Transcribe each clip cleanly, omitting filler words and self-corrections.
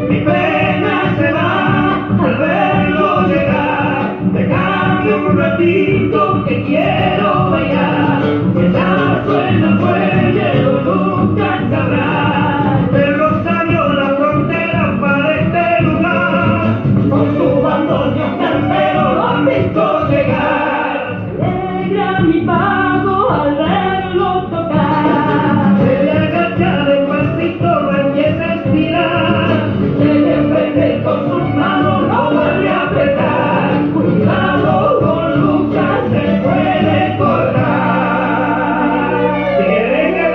Mi pena se va al verlo llegar, déjame un ratito que quiero bailar, que ya suena el fuelle, lo nunca sabrá. Del Rosario la frontera para este lugar, con su bandoneón campero lo han visto llegar. Alegra mi pago al verlo tocar. Se le agacha despacito, lo empieza a estirar, se le prende con sus manos, no vuelve a apretar. Cuidado con Lucas, se puede colgar. Tiene que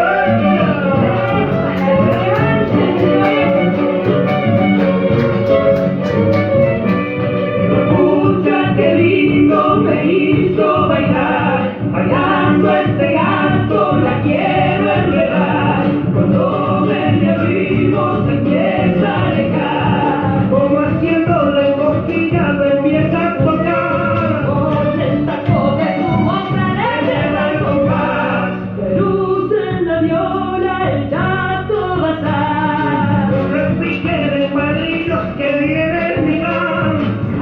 escucha qué lindo me hizo bailar, bailando este gato la quiero enredar. Cuando me abrimos se empieza a alejar, como haciéndole cosquillas me empieza a tocar. Con el taco de tu boca Me le lleva el compás, que luce en la viola el gato bazar. un repique de cuadrillos que viene el diván.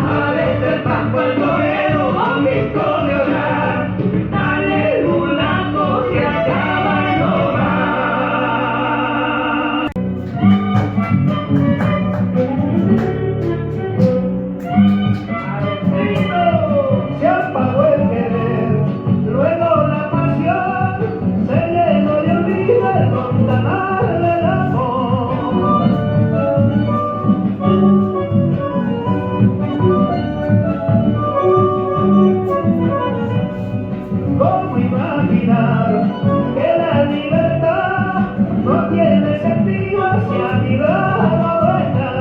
A veces bajo el torero con disco de orar, dale mulato se acaba el hogar. Se apagó el querer, luego la pasión, se llenó de olvido el fontanal del amor. ¿Cómo imaginar que la libertad no tiene sentido hacia mi lado no estás?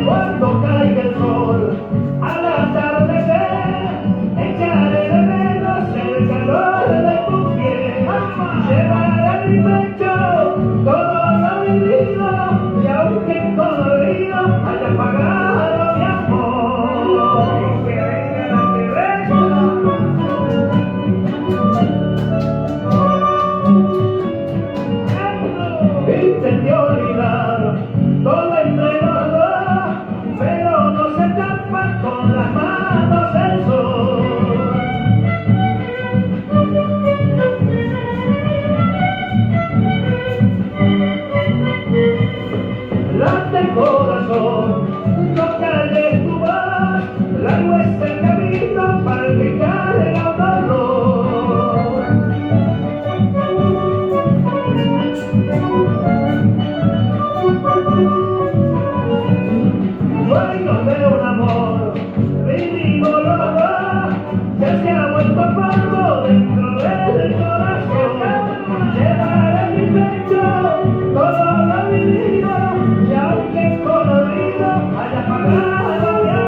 Cuando caiga el sol al atardecer, echaré de menos el calor de tu piel, llevar a mi pecho todo lo vivido, y aunque colorido haya pagado mi amor. Que venga la que venga. Intenté olvidar todo entre los dos, pero no se tapa con las manos el sol. Late el corazón, no calles tu voz, largo es el camino para olvidar el dolor. Dueño de un amor